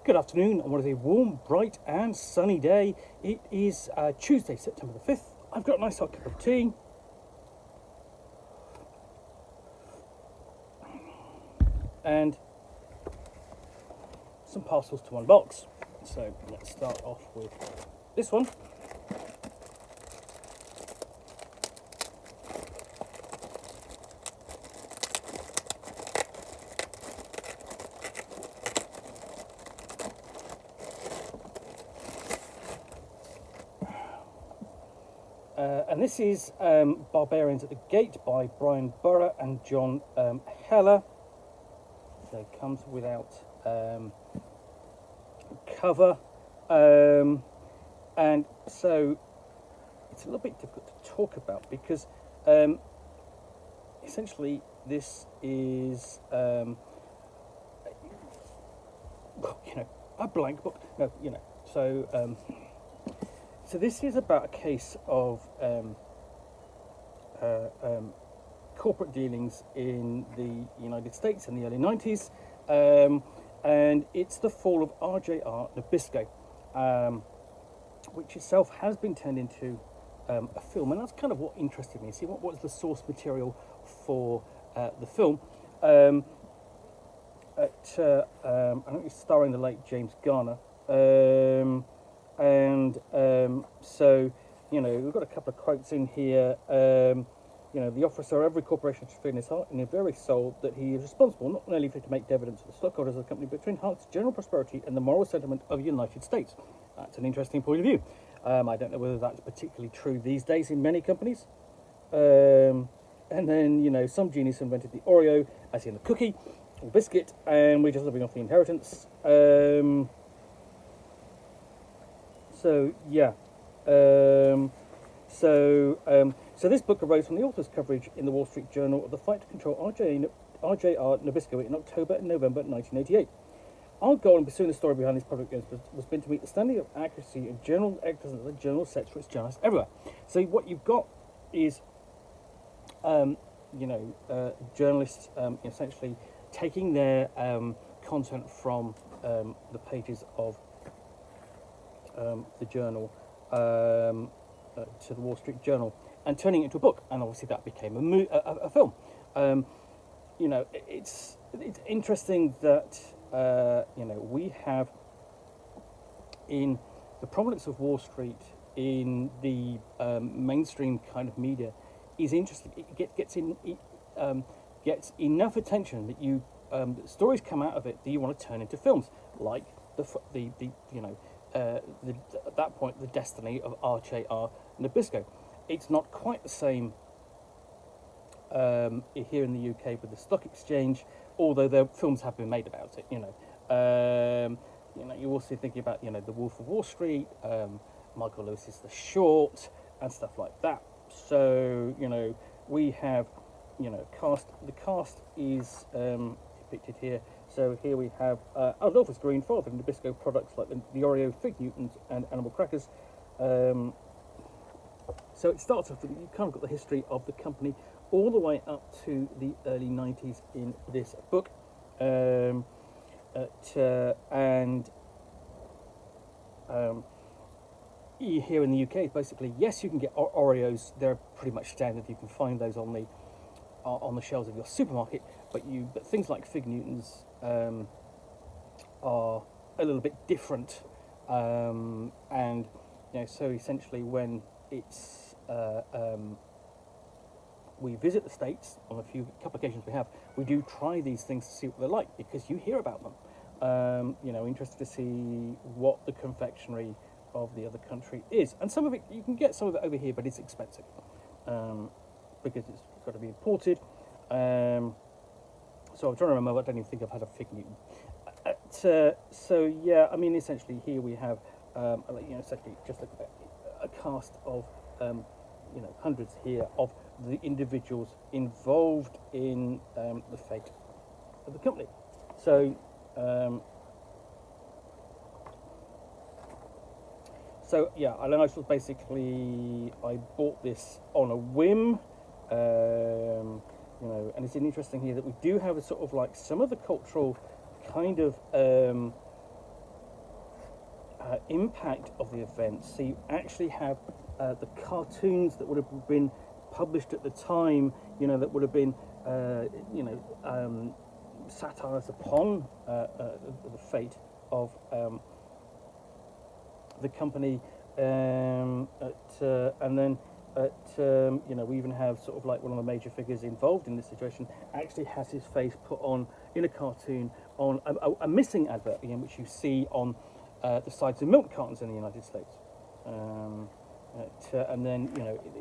Good afternoon on what is a warm, bright and sunny day. It is Tuesday, September the 5th. I've got a nice hot cup of tea. And some parcels to unbox. So let's start off with this one. And this is Barbarians at the Gate by Bryan, Burrough and John Helyar. So it comes without cover. And so it's a little bit difficult to talk about because essentially this is, a blank book. No, So this is about a case of corporate dealings in the United States in the early 90s, and it's the fall of RJR Nabisco, which itself has been turned into a film, and that's kind of what interested me. See, what was the source material for the film? I think it's starring the late James Garner. So, we've got a couple of quotes in here. The officer of every corporation should feel in his heart and in very soul that he is responsible not only to make dividends to the stockholders of the company, but to enhance general prosperity and the moral sentiment of the United States. That's an interesting point of view. I don't know whether that's particularly true these days in many companies. And then, some genius invented the Oreo, as in the cookie or biscuit, and we're just living off the inheritance. So this book arose from the author's coverage in the Wall Street Journal of the fight to control RJR Nabisco in October and November 1988. Our goal in pursuing the story behind these public games was been to meet the standard of accuracy and general excellence that the journal sets for its journalists everywhere. So what you've got is, journalists essentially taking their content from the pages of the journal to the Wall Street Journal and turning it into a book, and obviously that became a film. It's interesting that we have in the prominence of Wall Street in the mainstream kind of media is interesting. It gets enough attention that you stories come out of it that you want to turn into films, like at that point, the destiny of RJR Nabisco. It's not quite the same here in the UK with the stock exchange, although their films have been made about it. You're also thinking about The Wolf of Wall Street, Michael Lewis's The Short, and stuff like that. So we have cast. The cast is depicted here. So here we have Adolphus Green, father of Nabisco products like the Oreo, Fig Newtons, and Animal Crackers. So it starts off with, you kind of got the history of the company all the way up to the early 90s in this book. Here in the UK, basically, yes, you can get Oreos. They're pretty much standard. You can find those on the shelves of your supermarket, but things like Fig Newtons are a little bit different, so essentially when it's we visit the States on a couple occasions we do try these things to see what they're like, because you hear about them. Interested to see what the confectionery of the other country is, and some of it you can get some of it over here, but it's expensive because it's got to be imported. So I'm trying to remember. I don't even think I've had a Fig Newton. Essentially here we have essentially just a cast of hundreds here of the individuals involved in the fate of the company. So and then I was basically, I bought this on a whim, and it's interesting here that we do have a sort of like some of the cultural kind of impact of the event. So you actually have the cartoons that would have been published at the time, that would have been, satires upon the fate of the company, and then we even have sort of like one of the major figures involved in this situation actually has his face put on in a cartoon on a missing advert, which you see on the sides of milk cartons in the United States. And then,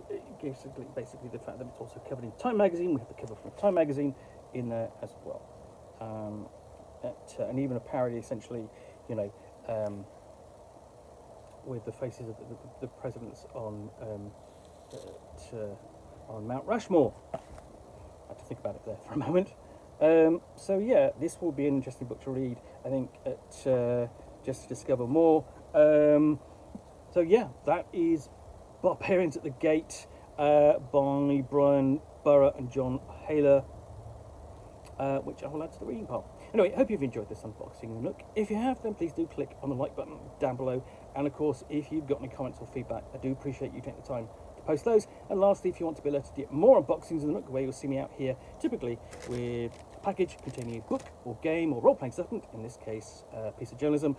it gives basically the fact that it's also covered in Time magazine. We have the cover from Time magazine in there as well. And even a parody, essentially, with the faces of the presidents on Mount Rushmore. I had to think about it there for a moment. So yeah, this will be an interesting book to read, I think, just to discover more. So yeah, that is Barbarians at the Gate by Bryan, Burrough and John Helyar, which I will add to the reading pile. Anyway, I hope you've enjoyed this unboxing of Nook. If you have, then please do click on the like button down below. And of course, if you've got any comments or feedback, I do appreciate you taking the time to post those. And lastly, if you want to be alerted to get more unboxings of the Nook, where you'll see me out here, typically with a package containing a book or game or role-playing supplement, in this case, a piece of journalism,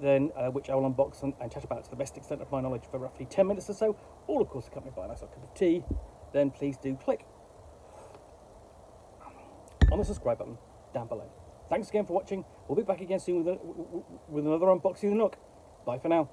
then which I will unbox and chat about to the best extent of my knowledge for roughly 10 minutes or so, all of course accompanied by a nice cup of tea, then please do click on the subscribe button down below. Thanks again for watching. We'll be back again soon with another unboxing of the Nook. Bye for now.